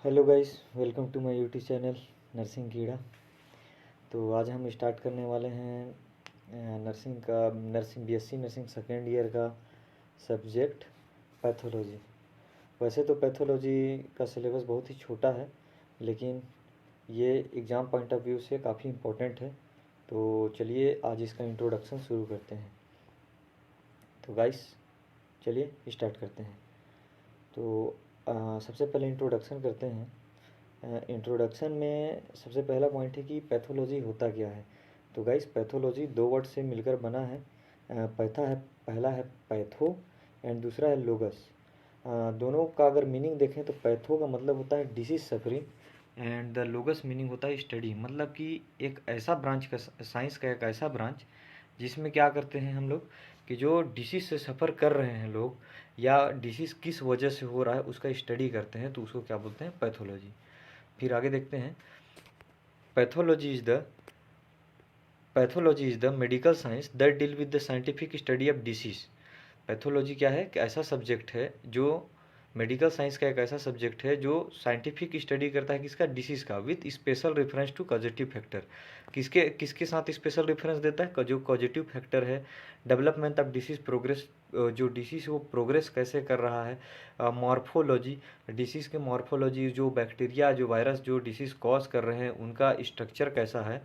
Hello guys, welcome to my YouTube channel nursing कीड़ा। तो आज हम स्टार्ट करने वाले हैं nursing BSc nursing second year का सब्जेक्ट पैथोलॉजी। वैसे तो पैथोलॉजी का सिलेबस बहुत ही छोटा है, लेकिन ये एग्ज़ाम पॉइंट ऑफ व्यू से काफ़ी इम्पोर्टेंट है। तो चलिए आज इसका इंट्रोडक्शन शुरू करते हैं। तो गाइस चलिए स्टार्ट करते हैं। तो सबसे पहले इंट्रोडक्शन करते हैं। इंट्रोडक्शन में सबसे पहला पॉइंट है कि पैथोलॉजी होता क्या है। तो गाइस पैथोलॉजी दो वर्ड से मिलकर बना है। पहला है पैथो एंड दूसरा है लोगस। दोनों का अगर मीनिंग देखें तो पैथो का मतलब होता है disease suffering and the लोगस meaning होता है स्टडी, मतलब कि एक ऐसा ब्रांच का साइंस का एक ऐसा ब्रांच जिसमें क्या करते हैं हम लोग कि जो डिसीज़ से सफ़र कर रहे हैं लोग या डिसीज़ किस वजह से हो रहा है उसका स्टडी करते हैं, तो उसको क्या बोलते हैं पैथोलॉजी। फिर आगे देखते हैं। Pathology is the pathology is the medical science that deal with the scientific study of disease. Pathology क्या है कि ऐसा सब्जेक्ट है जो मेडिकल साइंस का एक ऐसा सब्जेक्ट है जो साइंटिफिक स्टडी करता है किसका, डिसीज़ का, with special reference to causative factor. किसके किसके साथ स्पेशल रेफरेंस देता है, जो कॉजेटिव फैक्टर है, डेवलपमेंट ऑफ डिसीज़ प्रोग्रेस, जो डिसीज़ वो प्रोग्रेस कैसे कर रहा है, मॉर्फोलॉजी, डिसीज़ के मॉर्फोलॉजी, जो बैक्टीरिया जो वायरस जो डिसीज़ कॉज कर रहे हैं उनका स्ट्रक्चर कैसा है,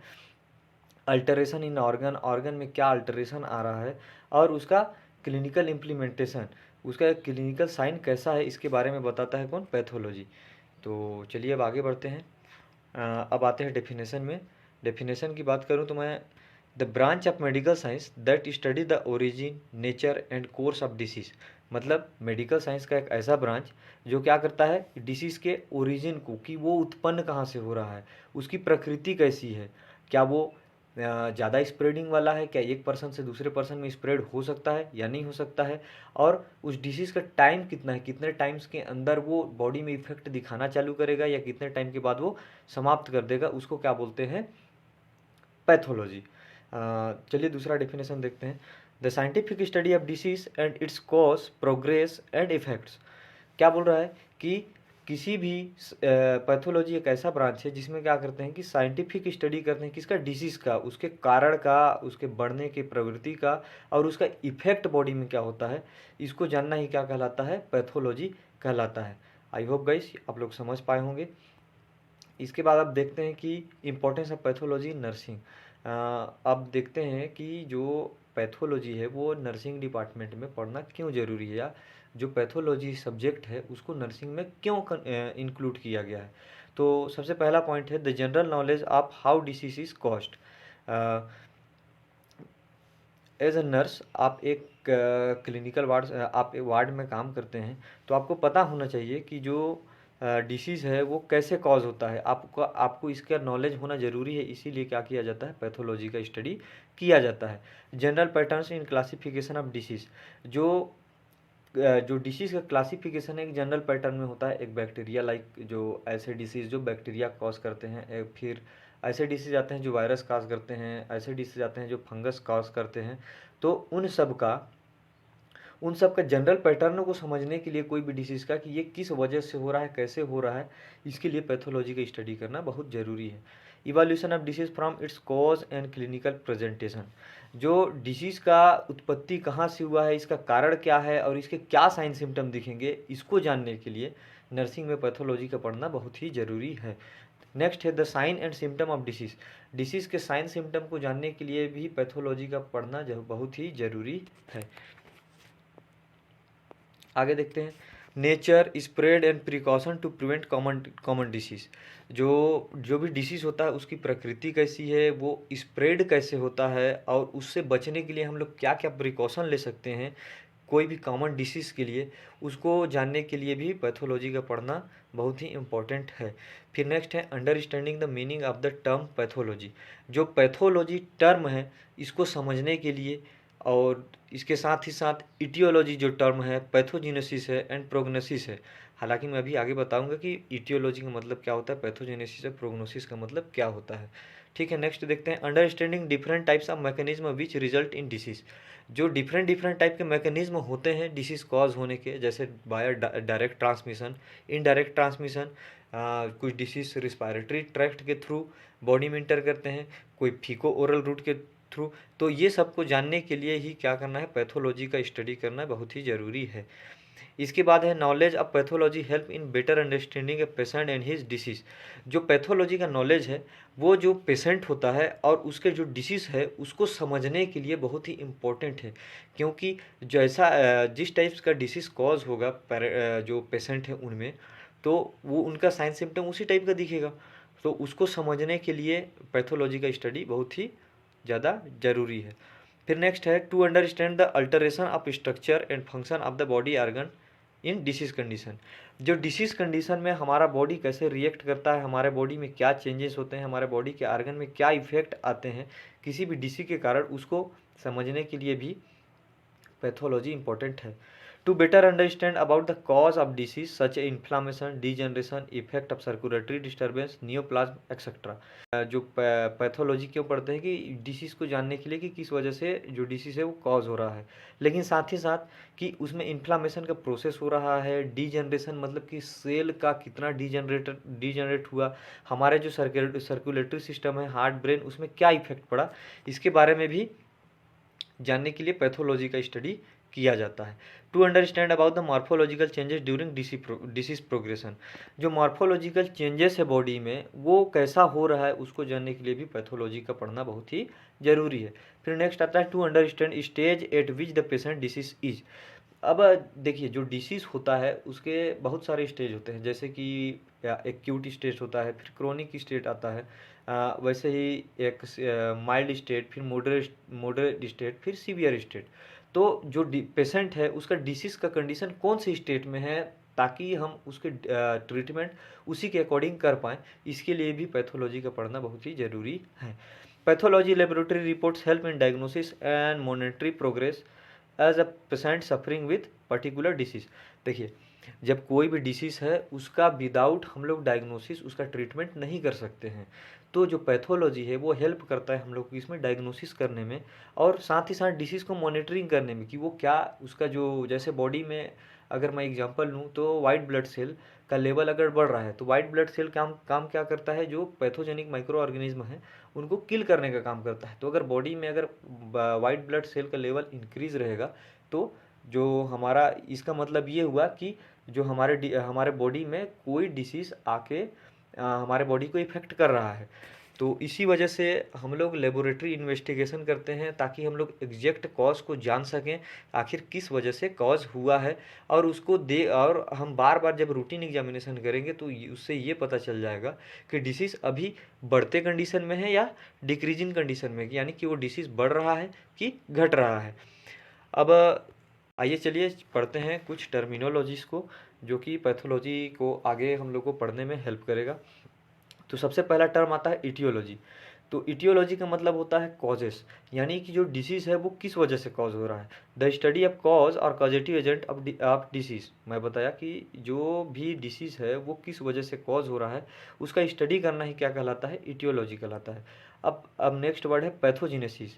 अल्टरेशन इन ऑर्गन में क्या अल्टरेशन आ रहा है, और उसका क्लिनिकल इम्प्लीमेंटेशन, उसका क्लिनिकल साइन कैसा है, इसके बारे में बताता है कौन, पैथोलॉजी। तो चलिए अब आगे बढ़ते हैं। अब आते हैं डेफिनेशन में। डेफिनेशन की बात करूं तो मैं, the branch of medical science that study the origin, nature and course of disease. मतलब मेडिकल साइंस का एक ऐसा ब्रांच जो क्या करता है, डिसीज़ के ओरिजिन को, कि वो उत्पन्न कहाँ से हो रहा है, उसकी प्रकृति कैसी है, क्या वो ज़्यादा स्प्रेडिंग वाला है, क्या एक पर्सन से दूसरे पर्सन में स्प्रेड हो सकता है या नहीं हो सकता है, और उस डिसीज़ का टाइम कितना है, कितने टाइम्स के अंदर वो बॉडी में इफेक्ट दिखाना चालू करेगा या कितने टाइम के बाद वो समाप्त कर देगा, उसको क्या बोलते हैं, पैथोलॉजी। चलिए दूसरा डेफिनेशन देखते हैं। The scientific study of disease and it's cause, progress and effects. क्या बोल रहा है कि किसी भी पैथोलॉजी एक ऐसा ब्रांच है जिसमें क्या करते हैं कि साइंटिफिक स्टडी करते हैं किसका, डिसीज़ का, उसके कारण का, उसके बढ़ने की प्रवृत्ति का, और उसका इफेक्ट बॉडी में क्या होता है, इसको जानना ही क्या कहलाता है, पैथोलॉजी कहलाता है। आई होप गाइस आप लोग समझ पाए होंगे। इसके बाद अब देखते हैं कि importance of pathology in nursing. अब देखते हैं कि जो पैथोलॉजी है वो नर्सिंग डिपार्टमेंट में पढ़ना क्यों ज़रूरी है, या जो पैथोलॉजी सब्जेक्ट है उसको नर्सिंग में क्यों इंक्लूड किया गया है। तो सबसे पहला पॉइंट है the general knowledge of how disease is caused. As a nurse आप एक क्लिनिकल वार्ड, आप एक वार्ड में काम करते हैं, तो आपको पता होना चाहिए कि जो डिसीज़ है वो कैसे कॉज होता है, आपको इसका नॉलेज होना ज़रूरी है। इसीलिए क्या किया जाता है, पैथोलॉजी का स्टडी किया जाता है। General patterns in classification of disease, जो डिसीज़ का क्लासिफिकेशन एक जनरल पैटर्न में होता है। एक बैक्टीरिया लाइक, जो ऐसे डिसीज़ जो बैक्टीरिया कॉज करते हैं, फिर ऐसे डिसीज़ आते हैं जो वायरस कॉज करते हैं, ऐसे डिसीज़ आते हैं जो फंगस कॉज करते हैं। तो उन सब का जनरल पैटर्न को समझने के लिए कोई भी डिसीज़ का कि ये किस वजह से हो रहा है, कैसे हो रहा है, इसके लिए पैथोलॉजी का स्टडी करना बहुत ज़रूरी है। Evolution of disease from its cause and clinical presentation, जो डिसीज़ का उत्पत्ति कहाँ से हुआ है, इसका कारण क्या है, और इसके क्या साइन सिम्टम दिखेंगे, इसको जानने के लिए नर्सिंग में पैथोलॉजी का पढ़ना बहुत ही ज़रूरी है। नेक्स्ट है the sign and symptom of disease. Disease के साइन सिम्टम को जानने के लिए भी पैथोलॉजी का पढ़ना बहुत ही ज़रूरी है। आगे देखते हैं। Nature, spread and precaution to prevent common disease. जो भी डिसीज़ होता है उसकी प्रकृति कैसी है, वो स्प्रेड कैसे होता है, और उससे बचने के लिए हम लोग क्या क्या प्रिकॉशन ले सकते हैं कोई भी कॉमन डिसीज़ के लिए, उसको जानने के लिए भी पैथोलॉजी का पढ़ना बहुत ही इम्पोर्टेंट है। फिर नेक्स्ट है understanding the meaning of the term pathology. जो पैथोलॉजी टर्म है इसको समझने के लिए, और इसके साथ ही साथ इटियोलॉजी जो टर्म है, पैथोजेनेसिस है एंड प्रोग्नोसिस है। हालांकि मैं अभी आगे बताऊंगा कि इटियोलॉजी का मतलब क्या होता है, पैथोजेनेसिस और प्रोग्नोसिस का मतलब क्या होता है। ठीक है, नेक्स्ट देखते हैं। Understanding different types of mechanism which result in disease. जो डिफरेंट टाइप के मैकेनिज्म होते हैं डिसीज़ कॉज होने के, जैसे bio direct transmission, indirect transmission, कुछ डिसीज रिस्पायरेटरी ट्रैक्ट के थ्रू बॉडी में इंटर करते हैं, कोई फीको ओरल रूट के थ्रू। तो ये सब को जानने के लिए ही क्या करना है, पैथोलॉजी का स्टडी करना बहुत ही ज़रूरी है। इसके बाद है knowledge of pathology help in better understanding a patient and his disease. जो पैथोलॉजी का नॉलेज है वो जो पेशेंट होता है और उसके जो डिसीज़ है उसको समझने के लिए बहुत ही इम्पोर्टेंट है, क्योंकि जैसा जिस टाइप्स का डिसीज़ कॉज होगा जो पेशेंट है उनमें, तो वो उनका साइन सिम्टम उसी टाइप का दिखेगा। तो उसको समझने के लिए पैथोलॉजी का स्टडी बहुत ही ज़्यादा ज़रूरी है। फिर नेक्स्ट है to understand the alteration of structure and function of the body organ in disease condition. जो डिसीज़ कंडीशन में हमारा बॉडी कैसे रिएक्ट करता है, हमारे बॉडी में क्या चेंजेस होते हैं, हमारे बॉडी के ऑर्गन में क्या इफेक्ट आते हैं किसी भी डिसीज़ के कारण, उसको समझने के लिए भी पैथोलॉजी इंपॉर्टेंट है। To better understand about the cause of disease such a inflammation, degeneration, effect of circulatory disturbance, neoplasm etcetera. जो पैथोलॉजी क्यों पढ़ते हैं कि डिसीज़ को जानने के लिए कि किस वजह से जो डिसीज़ है वो कॉज हो रहा है, लेकिन साथ ही साथ कि उसमें इन्फ्लामेशन का प्रोसेस हो रहा है, डीजनरेशन मतलब कि सेल का कितना डीजनरेट हुआ, हमारे जो सर्कुलेटरी सिस्टम है, हार्ट, ब्रेन, उसमें क्या इफेक्ट पड़ा, इसके बारे में भी जानने के लिए पैथोलॉजी का स्टडी किया जाता है। To understand about the morphological changes during disease progression. जो मॉर्फोलॉजिकल चेंजेस है बॉडी में वो कैसा हो रहा है उसको जानने के लिए भी पैथोलॉजी का पढ़ना बहुत ही ज़रूरी है। फिर नेक्स्ट आता है to understand stage at which the patient disease is. अब देखिए जो डिसीज़ होता है उसके बहुत सारे स्टेज होते हैं, जैसे कि एक्यूट स्टेज होता है, फिर क्रोनिक स्टेट आता है, वैसे ही एक माइल्ड स्टेट, फिर मॉडरेट स्टेट, फिर सीवियर स्टेट। तो जो पेशेंट है उसका डिसीज़ का कंडीशन कौन से स्टेट में है ताकि हम उसके ट्रीटमेंट उसी के अकॉर्डिंग कर पाएँ, इसके लिए भी पैथोलॉजी का पढ़ना बहुत ही ज़रूरी है। Pathology laboratory reports help in diagnosis and monitoring progress as a patient suffering with particular disease. देखिए जब कोई भी डिसीज़ है उसका विदाउट हम लोग डायग्नोसिस उसका ट्रीटमेंट नहीं कर सकते हैं, तो जो पैथोलॉजी है वो हेल्प करता है हम लोग को इसमें डायग्नोसिस करने में और साथ ही साथ डिसीज़ को मॉनिटरिंग करने में कि वो क्या उसका जो जैसे बॉडी में अगर मैं एग्जांपल लूँ तो वाइट ब्लड सेल का लेवल अगर बढ़ रहा है तो वाइट ब्लड सेल काम क्या करता है, जो पैथोजेनिक माइक्रो ऑर्गेनिज्म है उनको किल करने का काम करता है। तो अगर बॉडी में अगर वाइट ब्लड सेल का लेवल इंक्रीज रहेगा तो जो हमारा इसका मतलब ये हुआ कि जो हमारे बॉडी में कोई डिसीज़ आके हमारे बॉडी को इफ़ेक्ट कर रहा है। तो इसी वजह से हम लोग लेबोरेटरी इन्वेस्टिगेशन करते हैं ताकि हम लोग एग्जैक्ट कॉज को जान सकें आखिर किस वजह से कॉज हुआ है, और उसको और हम बार बार जब रूटीन एग्जामिनेशन करेंगे तो उससे ये पता चल जाएगा कि डिसीज़ अभी बढ़ते कंडीशन में है या डिक्रीजिंग कंडीशन में, यानी कि वो डिसीज़ बढ़ रहा है कि घट रहा है। अब आइए चलिए पढ़ते हैं कुछ टर्मिनोलॉजीज़ को जो कि पैथोलॉजी को आगे हम लोग को पढ़ने में हेल्प करेगा। तो सबसे पहला टर्म आता है इटियोलॉजी। तो इटियोलॉजी का मतलब होता है कॉजेस, यानी कि जो डिसीज़ है वो किस वजह से कॉज हो रहा है। द स्टडी ऑफ कॉज और कॉजेटिव एजेंट ऑफ डिसीज़। मैं बताया कि जो भी डिसीज़ है वो किस वजह से कॉज हो रहा है उसका स्टडी करना ही क्या कहलाता है, इटियोलॉजी कहलाता है। अब नेक्स्ट वर्ड है पैथोजिनेसिस।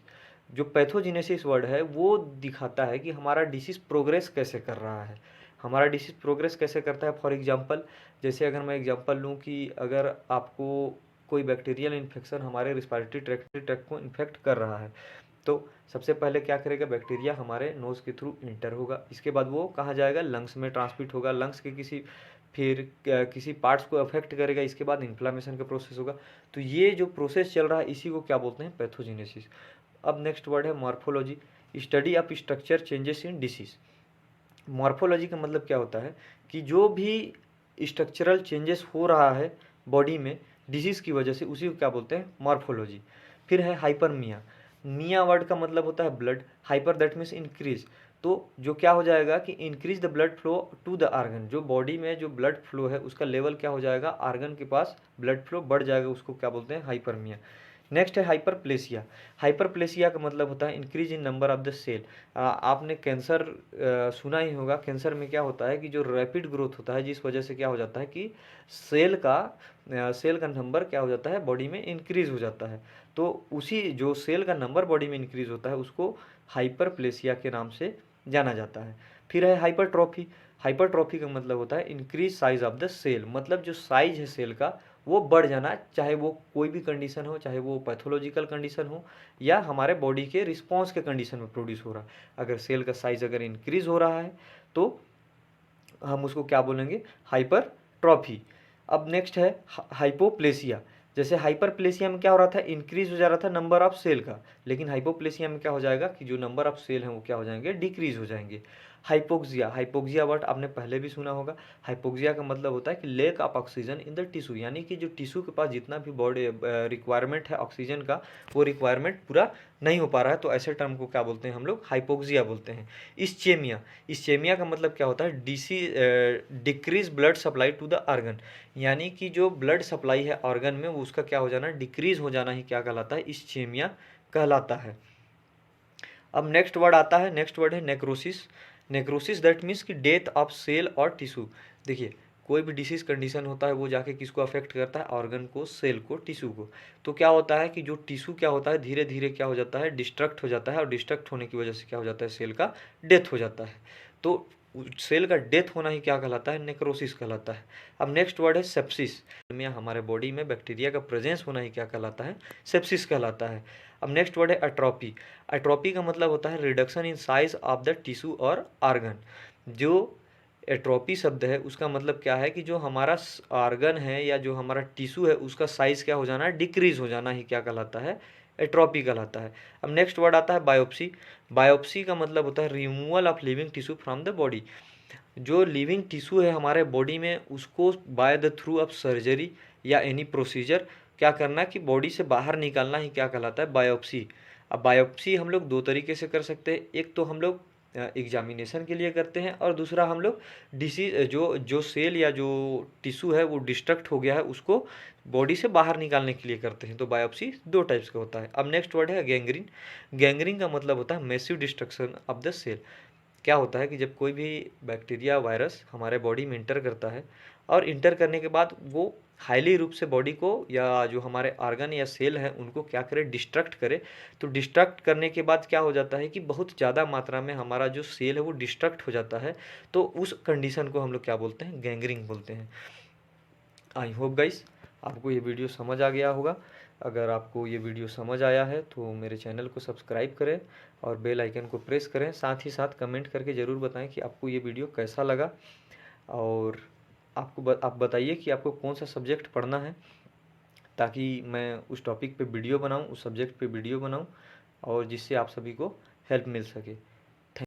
जो पैथोजिनेसिस वर्ड है वो दिखाता है कि हमारा डिसीज़ प्रोग्रेस कैसे कर रहा है, हमारा डिसीज़ प्रोग्रेस कैसे करता है। फॉर एग्जांपल जैसे अगर मैं एग्जांपल लूँ कि अगर आपको कोई बैक्टीरियल इन्फेक्शन हमारे रिस्पायरेटरी ट्रैक्ट को इन्फेक्ट कर रहा है तो सबसे पहले क्या करेगा, बैक्टीरिया हमारे नोज़ के थ्रू इंटर होगा, इसके बाद वो कहाँ जाएगा, लंग्स में ट्रांसमिट होगा, लंग्स के किसी पार्ट्स को अफेक्ट करेगा, इसके बाद इन्फ्लामेशन का प्रोसेस होगा। तो ये जो प्रोसेस चल रहा है इसी को क्या बोलते हैं, पैथोजेनेसिस। अब नेक्स्ट वर्ड है morphology. Study of structure changes in disease. Morphology का मतलब क्या होता है कि जो भी स्ट्रक्चरल चेंजेस हो रहा है बॉडी में डिसीज़ की वजह से उसी को क्या बोलते हैं, मॉर्फोलॉजी। फिर है हाइपरमिया। मिया वर्ड का मतलब होता है blood, hyper that means increase. तो जो क्या हो जाएगा कि increase the blood flow to the organ, जो बॉडी में जो ब्लड फ्लो है उसका लेवल क्या हो जाएगा, आर्गन के पास ब्लड फ्लो बढ़ जाएगा, उसको क्या बोलते हैं, हाइपरमिया। नेक्स्ट है हाइपरप्लेसिया। हाइपरप्लेसिया का मतलब होता है increase in number of the cell. आपने कैंसर सुना ही होगा, कैंसर में क्या होता है कि जो रैपिड ग्रोथ होता है जिस वजह से क्या हो जाता है कि सेल का नंबर क्या हो जाता है, बॉडी में इंक्रीज हो जाता है। तो उसी जो सेल का नंबर बॉडी में इंक्रीज होता है उसको हाइपरप्लेसिया के नाम से जाना जाता है। फिर है हाइपरट्रॉफी। हाइपरट्रॉफी का मतलब होता है increase size of the cell, मतलब जो साइज है सेल का वो बढ़ जाना, चाहे वो कोई भी कंडीशन हो, चाहे वो पैथोलॉजिकल कंडीशन हो या हमारे बॉडी के रिस्पॉन्स के कंडीशन में प्रोड्यूस हो रहा है। अगर सेल का साइज अगर इंक्रीज हो रहा है तो हम उसको क्या बोलेंगे, हाइपरट्रॉफी। अब नेक्स्ट है हाइपोप्लेसिया। जैसे हाइपरप्लेसिया में क्या हो रहा था, इंक्रीज हो जा रहा था नंबर ऑफ सेल का, लेकिन हाइपोप्लेसिया में क्या हो जाएगा कि जो नंबर ऑफ सेल हैं वो क्या हो जाएंगे, डिक्रीज हो जाएंगे। हाइपोक्सिया, हाइपोक्सिया वर्ड आपने पहले भी सुना होगा। हाइपोक्सिया का मतलब होता है कि lake of oxygen in the tissue, यानी कि जो टिश्यू के पास जितना भी बॉडी रिक्वायरमेंट है ऑक्सीजन का, वो रिक्वायरमेंट पूरा नहीं हो पा रहा है, तो ऐसे टर्म को क्या बोलते हैं हम लोग, हाइपोक्सिया बोलते हैं। इस्चेमिया, इस्चेमिया का मतलब क्या होता है, decrease blood supply to the organ, यानी कि जो ब्लड सप्लाई है ऑर्गन में वो उसका क्या हो जाना, डिक्रीज हो जाना ही क्या कहलाता है, इस्चेमिया कहलाता है। अब नेक्स्ट वर्ड आता है, नेक्स्ट वर्ड है नेक्रोसिस। नेक्रोसिस दैट मीन्स कि डेथ ऑफ सेल और टिश्यू। देखिए कोई भी डिसीज कंडीशन होता है वो जाके किसको अफेक्ट करता है, ऑर्गन को, सेल को, टिश्यू को। तो क्या होता है कि जो टिश्यू क्या होता है धीरे धीरे क्या हो जाता है, डिस्ट्रक्ट हो जाता है, और डिस्ट्रक्ट होने की वजह से क्या हो जाता है, सेल का डेथ हो जाता है। तो सेल का डेथ होना ही क्या कहलाता है, नेक्रोसिस कहलाता है। अब नेक्स्ट वर्ड है सेप्सिस। में हमारे बॉडी में बैक्टीरिया का प्रेजेंस होना ही क्या कहलाता है, सेप्सिस कहलाता है। अब नेक्स्ट वर्ड है एट्रोपी। एट्रोपी का मतलब होता है reduction in size of the tissue और ऑर्गन। जो एट्रोपी शब्द है उसका मतलब क्या है कि जो हमारा ऑर्गन है या जो हमारा टिश्यू है उसका साइज क्या हो जाना है, डिक्रीज हो जाना ही क्या कहलाता है, एट्रोपी कहलाता है। अब नेक्स्ट वर्ड आता है बायोप्सी। बायोप्सी का मतलब होता है removal of living tissue from the body. जो लिविंग टिश्यू है हमारे बॉडी में उसको by the through of surgery या एनी प्रोसीजर क्या करना कि बॉडी से बाहर निकालना ही क्या कहलाता है, बायोप्सी। अब बायोप्सी हम लोग दो तरीके से कर सकते हैं, एक तो हम लोग एग्जामिनेशन के लिए करते हैं, और दूसरा हम लोग डिसीज जो जो सेल या जो टिश्यू है वो डिस्ट्रक्ट हो गया है उसको बॉडी से बाहर निकालने के लिए करते हैं। तो बायोप्सी दो टाइप्स का होता है। अब नेक्स्ट वर्ड है गैंग्रीन। गैंग्रीन का मतलब होता है massive destruction of the cell. क्या होता है कि जब कोई भी बैक्टीरिया वायरस हमारे बॉडी में इंटर करता है और इंटर करने के बाद वो हाईली रूप से बॉडी को या जो हमारे ऑर्गन या सेल हैं उनको क्या करे, डिस्ट्रक्ट करे। तो डिस्ट्रक्ट करने के बाद क्या हो जाता है कि बहुत ज़्यादा मात्रा में हमारा जो सेल है वो डिस्ट्रक्ट हो जाता है। तो उस कंडीशन को हम लोग क्या बोलते हैं, गैंग्रीन बोलते हैं। आई होप गाइस आपको ये वीडियो समझ आ गया होगा। अगर आपको ये वीडियो समझ आया है तो मेरे चैनल को सब्सक्राइब करें और बेल आइकन को प्रेस करें। साथ ही साथ कमेंट करके ज़रूर बताएं कि आपको ये वीडियो कैसा लगा, और आप बताइए कि आपको कौन सा सब्जेक्ट पढ़ना है, ताकि मैं उस टॉपिक पे वीडियो बनाऊं, उस सब्जेक्ट पे वीडियो बनाऊं, और जिससे आप सभी को हेल्प मिल सके।